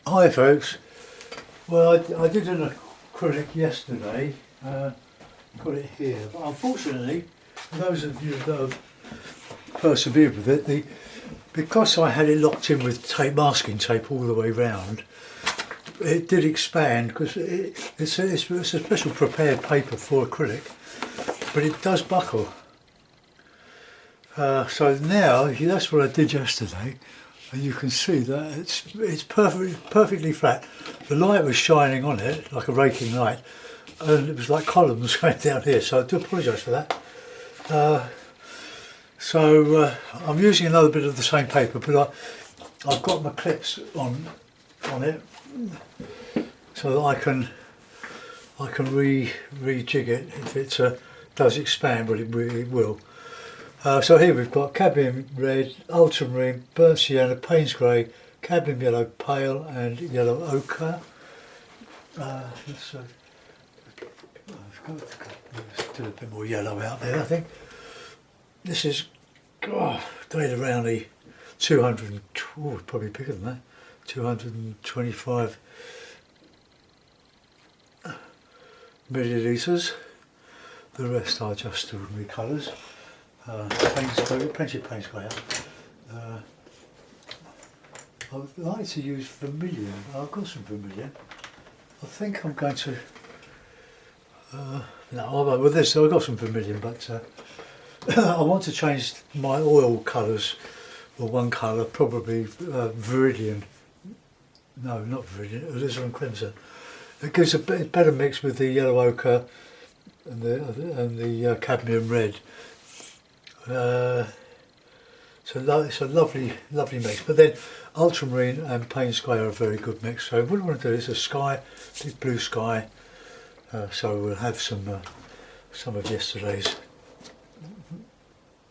Hi folks. Well, I did an acrylic yesterday, got it here, but unfortunately, for those of you that have persevered with it, because I had it locked in with tape, masking tape all the way round, it did expand because it's a special prepared paper for acrylic, but it does buckle. So now, that's what I did yesterday. And you can see that it's perfectly flat. The light was shining on it like a raking light, and it was like columns going down here. So I do apologise for that. I'm using another bit of the same paper, but I've got my clips on it, so that I can rejig it if it does expand, but it will. So here we've got cadmium red, ultramarine, burnt sienna, Payne's grey, cadmium yellow pale and yellow ochre. Let's do a bit more yellow out there, I think. This is dated around the 200, probably bigger than that, 225 millilitres. The rest are just ordinary colours. Plenty of Payne's grey. I would like to use vermilion. I've got some vermilion. I think I'm going to. I've got some vermilion, but I want to change my oil colours. Well, one colour, probably viridian. No, not viridian. Alizarin crimson. It gives a better mix with the yellow ochre and the cadmium red. So it's a lovely mix. But then ultramarine and Payne's grey are a very good mix. So what I want to do is a deep blue sky. So we'll have some of yesterday's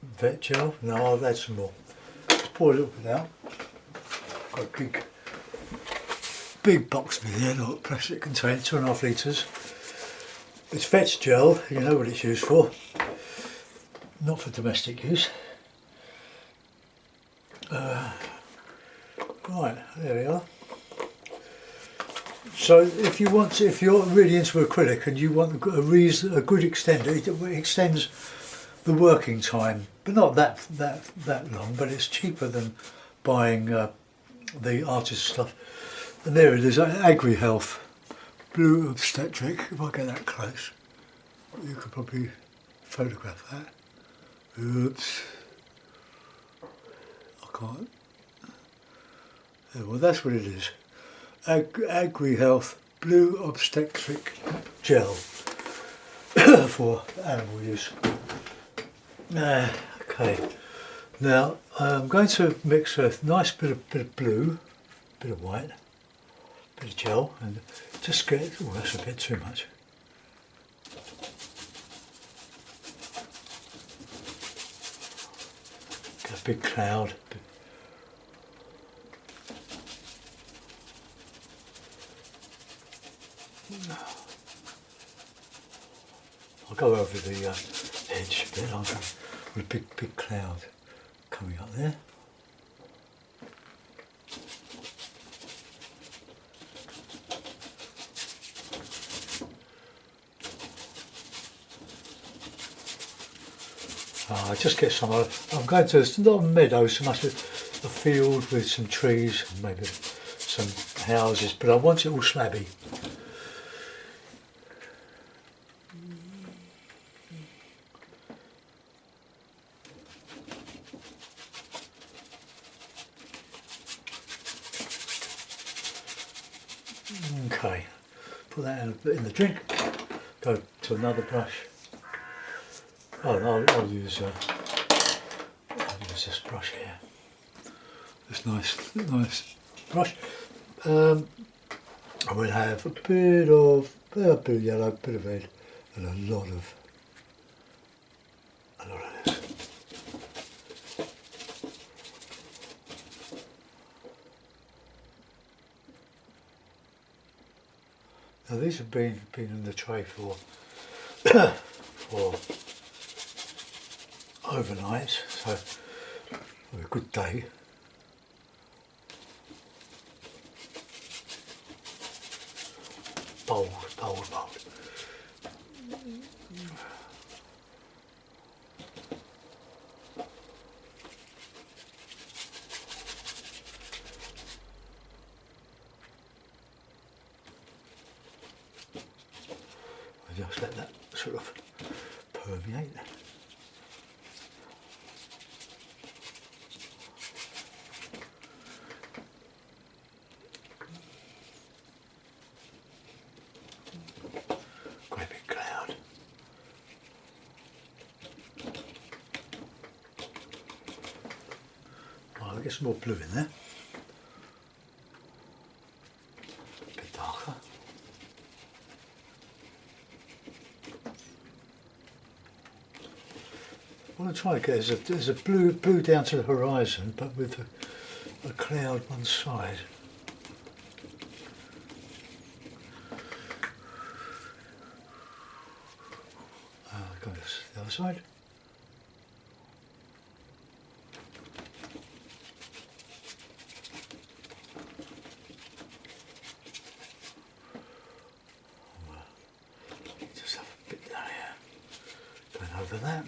vet gel. No, I'll add some more. Let's pour a little bit out. Got a big box with here, not plastic container, 2.5 litres. It's vet gel. You know what it's used for. Not for domestic use. Right, there we are. So if you're really into acrylic and you want a good extender, it extends the working time, but not that long. But it's cheaper than buying the artist stuff. And there it is, AgriHealth Blue Obstetric. If I get that close, you could probably photograph that. Oops, I can't. Yeah, well, that's what it is. AgriHealth Blue Obstetric Gel for animal use. Okay, now I'm going to mix a nice bit of blue, bit of white, bit of gel, and just get. Oh, that's a bit too much. A big cloud. I'll go over the edge a bit. I'll go with a big cloud coming up there. I just get some. I'm going to. It's not a meadow so much as a field with some trees and maybe some houses, but I want it all slabby. Okay, put that in the drink. Go to another brush. Oh, I'll use this brush here. This nice brush. I will have a bit of yellow, a bit of red, and a lot of this. Now these have been in the tray for overnight, so a good day. bold, bold, bold. I just let that sort of permeate. Great big cloud. Oh, I'll get some more blue in there. A bit darker. What I'm trying to get is a blue down to the horizon, but with a cloud one side. Go to the other side. Just have a bit down here. Going over that.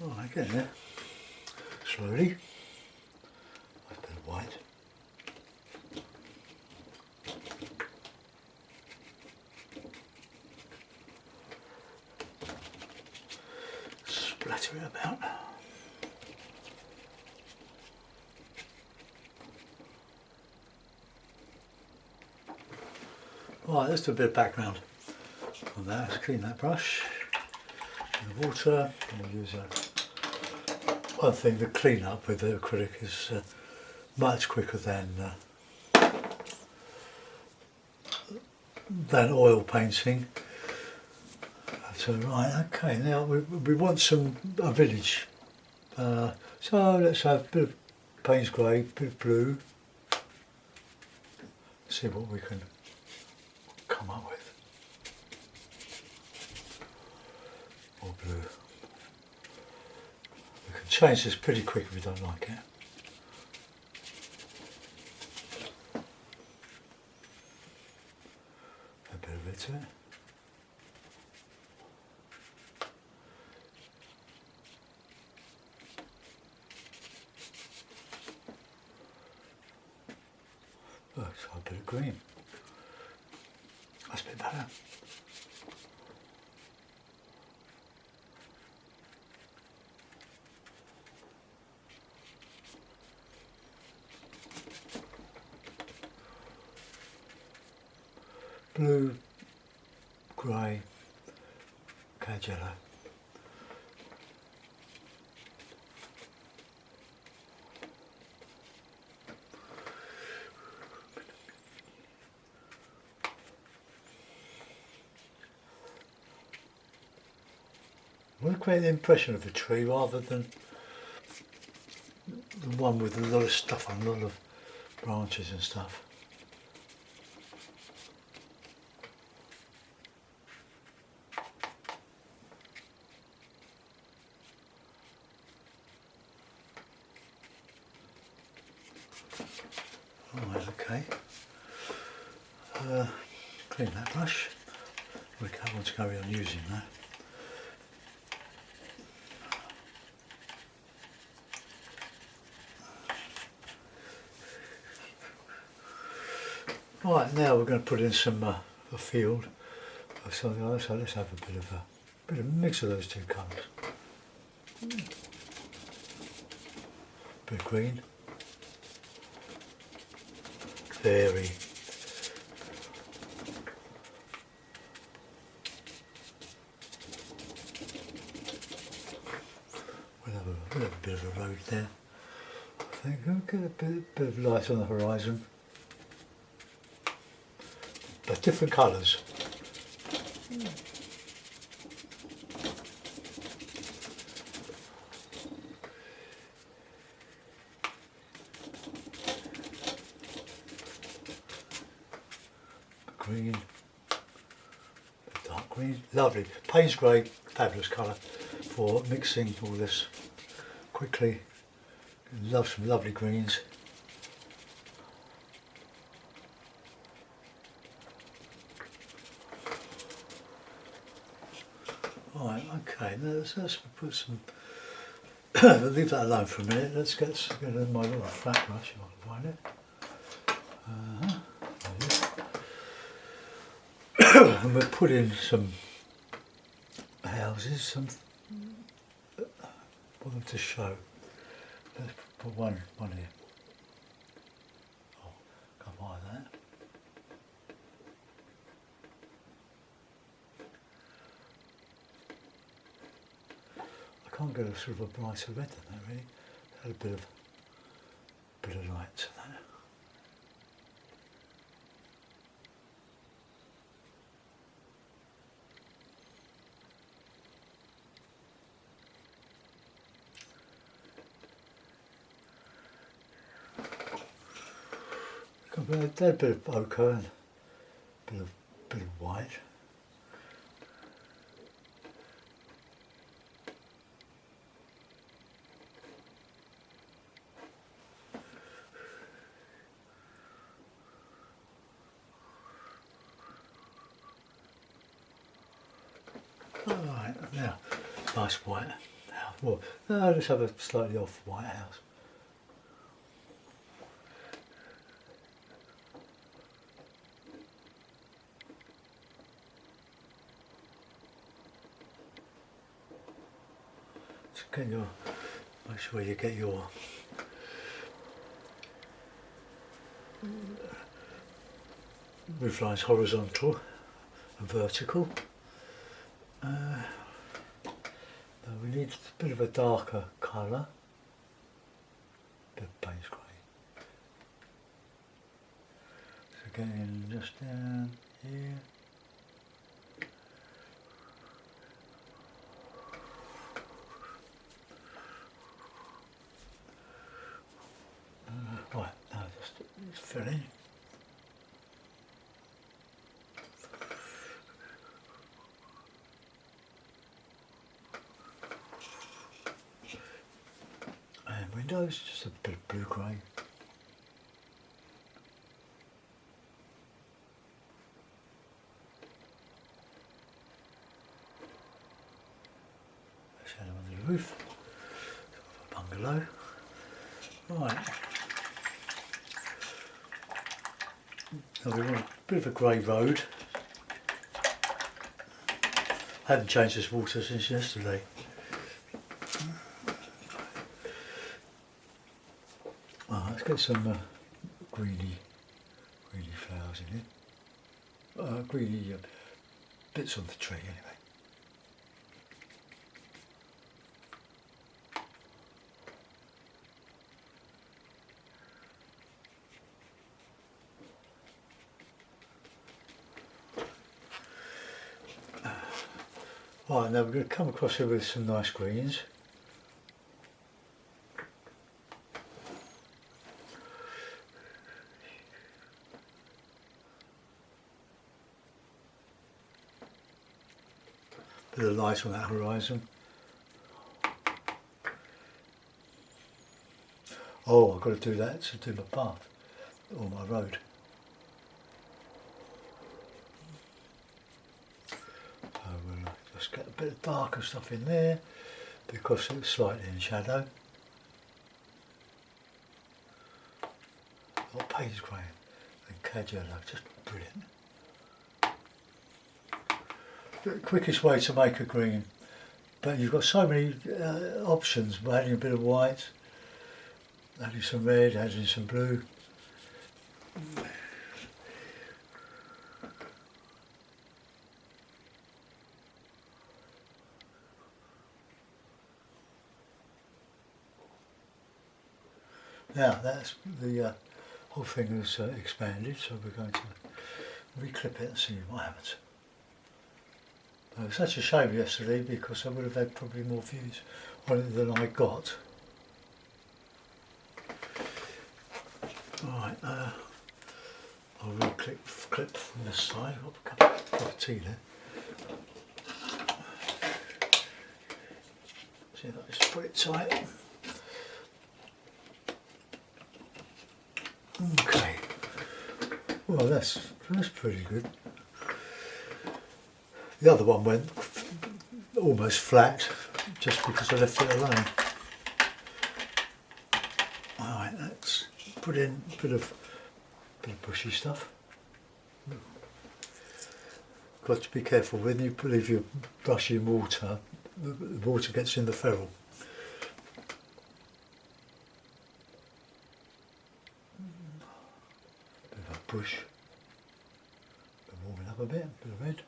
Oh, I get there. Slowly. A bit of white. Splatter it about. Right, let's do a bit of background on that. Let's clean that brush. In the water. We'll use one thing, the clean up with the acrylic is much quicker than oil painting. So right, okay, now we want a village. So let's have a bit of Payne's grey, a bit of blue. See what we can come up with. More blue. We can change this pretty quick if we don't like it. A bit of it to it. Oh, try a bit of green. That's a bit better. Blue, grey, cage yellow. I want to create the impression of a tree rather than the one with a lot of stuff on, a lot of branches and stuff. Alright, okay. Clean that brush. We can't want to carry on using that. Right, now we're going to put in some a field of something else. So let's have a bit of mix of those two colours. Bit of green. Very we'll have a bit of a road there. I think we'll get a bit of light on the horizon. But different colours. green, dark green, lovely. Payne's grey, fabulous colour for mixing all this quickly. Love some lovely greens. Right, okay, let's put some, leave that alone for a minute. Let's get my little flat brush if I can find it. And we'll put in some houses, some to show. Let's put one here. Oh, can't buy that. I can't get a sort of a brighter red than that really. Add a bit of light to that. Add a bit of ochre and a bit of white. Alright, now, nice white house. Well, no, let's have a slightly off white house. Make sure you get your roof lines horizontal and vertical. We need a bit of a darker colour, a bit of Payne's grey. So getting just down here. Right, now just fill in. And windows, just a bit of blue-grey. Shadow on the roof, sort of a bungalow. Right. Now we want a bit of a grey road. I haven't changed this water since yesterday. Let's get some greeny flowers in it. Greeny bits on the tree anyway. Right, now we're going to come across here with some nice greens. Bit of light on that horizon. Oh, I've got to do that to do my path or my road. We'll just get a bit of darker stuff in there because it's slightly in shadow. Got Payne's grey and cad yellow, just brilliant. The quickest way to make a green, but you've got so many options. Adding a bit of white, adding some red, adding some blue. Now that's the whole thing is expanded, so we're going to reclip it and see what happens. It was such a shame yesterday because I would have had probably more views on it than I got. Right, I'll clip from this side. I've got a cup of tea there. See, let's put it tight. Okay. Well, that's pretty good. The other one went almost flat just because I left it alone. Alright, let's put in a bit of bushy stuff. Got to be careful when you leave your brush in water, the water gets in the ferrule. Bit of a bush, warming up a bit of red.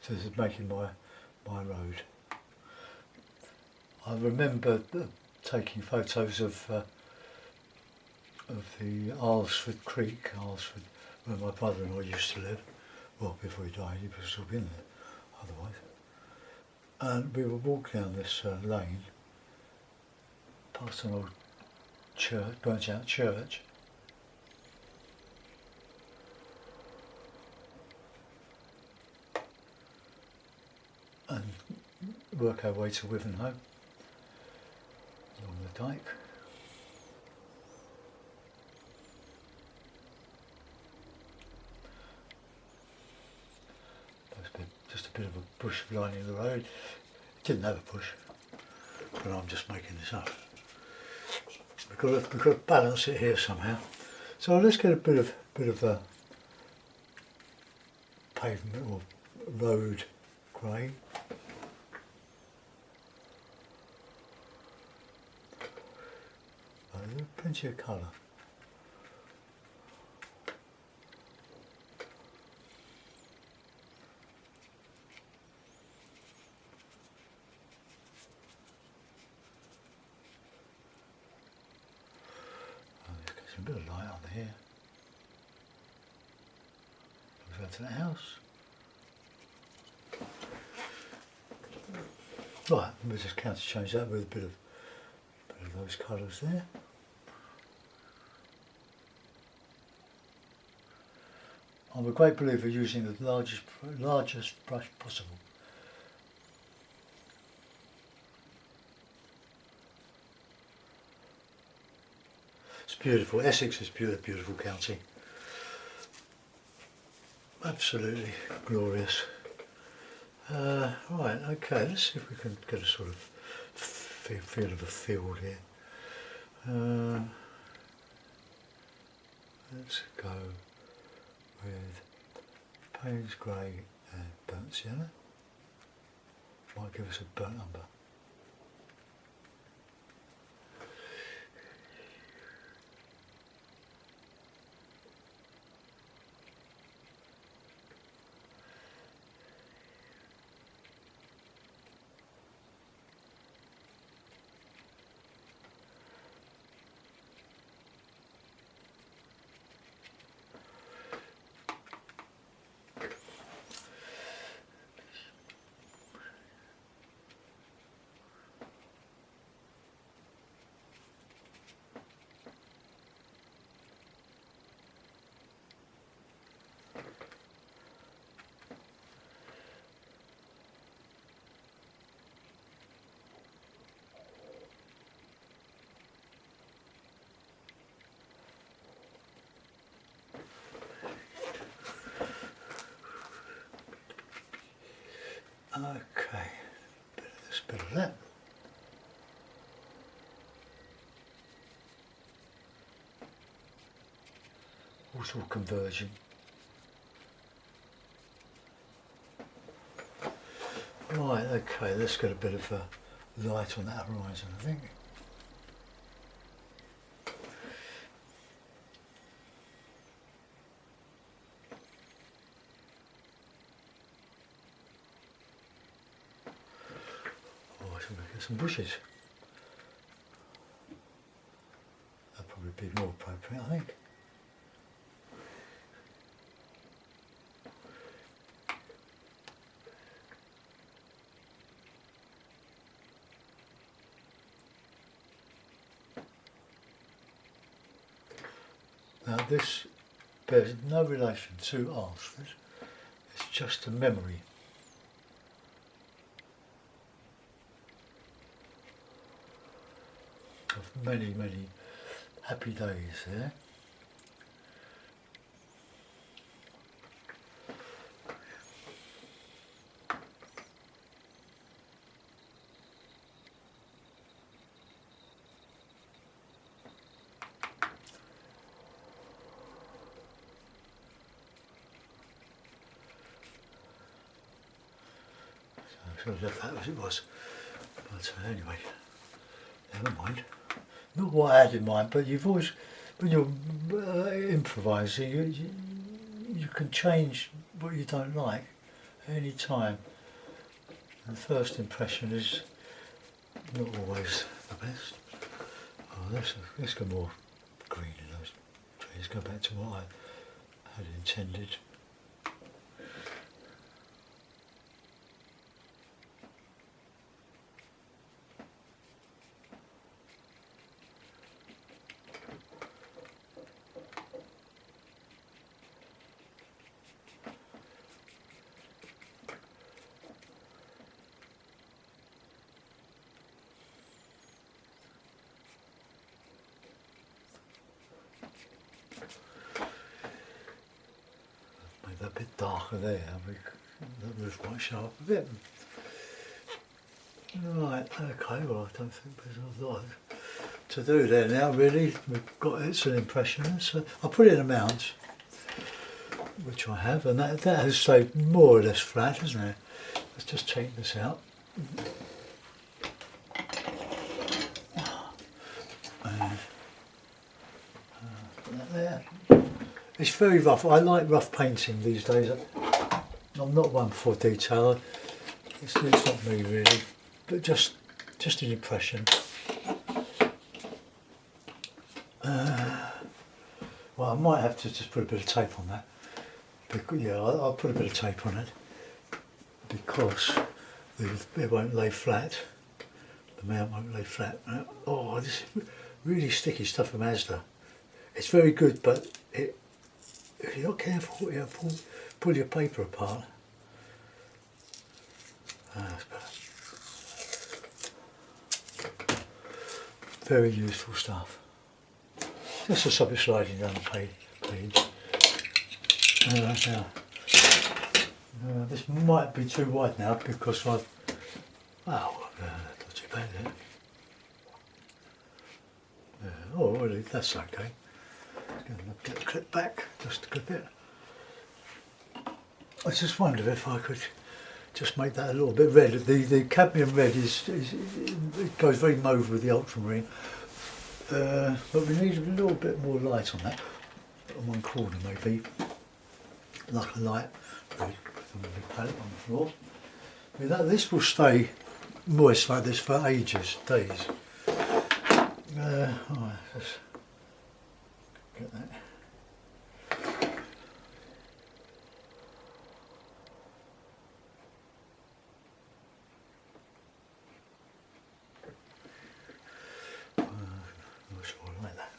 So this is making my road. I remember taking photos of the Alresford Creek, where my brother-in-law used to live. Well, before he died, he was still been there otherwise. And we would walk down this lane, past an old church, burnt out church. And work our way to Wivenhoe along the dyke. Just a bit of a bush lining the road. It didn't have a bush, but I'm just making this up. We've got to balance it here somehow. So let's get a bit of pavement or road grey. There's plenty of colour. Let's get some bit of light on here. Go to the house. Right, we'll just counter change that with a bit of those colours there. I'm a great believer using the largest brush possible. It's beautiful. Essex is beautiful county. Absolutely glorious. Right, okay, let's see if we can get a sort of feel of a field here. Let's go with Payne's grey and burnt sienna. Might give us a burnt umber. Okay, bit of this, bit of that. Also converging. Right, okay, let's get a bit of light on that horizon, I think. Oh, I should get some bushes. would be more appropriate, I think. Now this bears no relation to Alsford, it's just a memory. Of many, many happy days there. So I left that as it was. But anyway, never mind. Not what I had in mind, but you've always, when you're improvising, you can change what you don't like at any time. And the first impression is not always the best. Oh, let's go more green in those trees. Go back to what I had intended. A bit darker there, the roof might show up a bit. Right, okay, well I don't think there's a lot to do there now really. We've got it's an impression, so I'll put it in a mount, which I have, and that has stayed more or less flat, hasn't it? Let's just take this out. And put that there. It's very rough. I like rough painting these days. I'm not one for detail. It's not me really, but just an impression. Well, I might have to just put a bit of tape on that. Yeah, I'll put a bit of tape on it because it won't lay flat. The mount won't lay flat. Oh, this is really sticky stuff from Asda. It's very good, but if you're not careful, you pull your paper apart. That's better. Very useful stuff. Just to stop it sliding down the page. This might be too wide now because I've... Oh, not too bad there. Oh, really, that's okay. Get the clip back, just to clip it. I just wondered if I could just make that a little bit red. The cadmium red it goes very mauve with the ultramarine, but we need a little bit more light on that. On one corner maybe, like a light red on the palette on the floor. I mean, this will stay moist like this for ages, days. Alright, let's get that. Not sure I like that.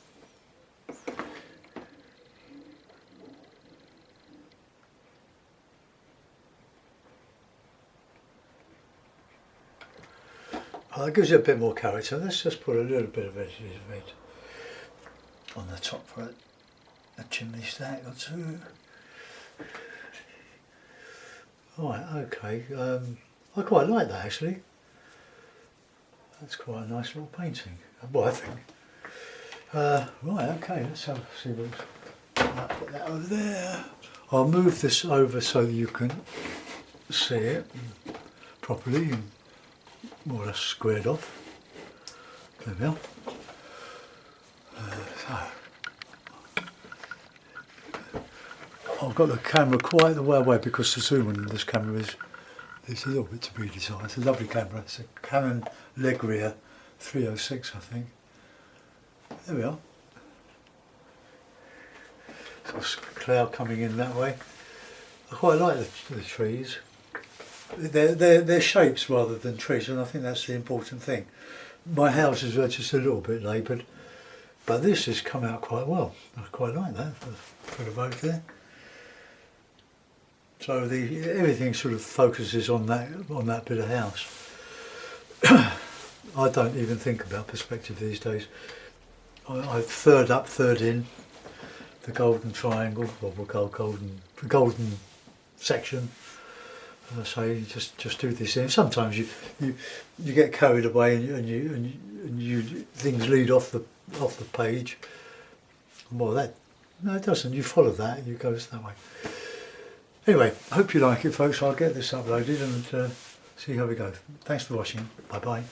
That gives you a bit more character. Let's just put a little bit of red on the top for a chimney stack or two. Right, okay. I quite like that actually. That's quite a nice little painting. Well, I think. Right, okay. Let's see what. I'll put that over there. I'll move this over so you can see it properly. And more or less squared off. There we are. I've got the camera quite the way away because the zoom on this camera is a little bit to be desired. It's a lovely camera. It's a Canon Legria 306, I think. There we are. cloud coming in that way. I quite like the trees. They're shapes rather than trees, and I think that's the important thing. My houses are just a little bit laboured, but this has come out quite well. I quite like that for the road there. So everything sort of focuses on that bit of house. I don't even think about perspective these days. I third up, third in, the golden triangle, or the golden section. So you just do this in. Sometimes you get carried away and you things lead off the page. Well, no, it doesn't. You follow that and you go that way. Anyway, hope you like it, folks. I'll get this uploaded and see how we go. Thanks for watching. Bye bye.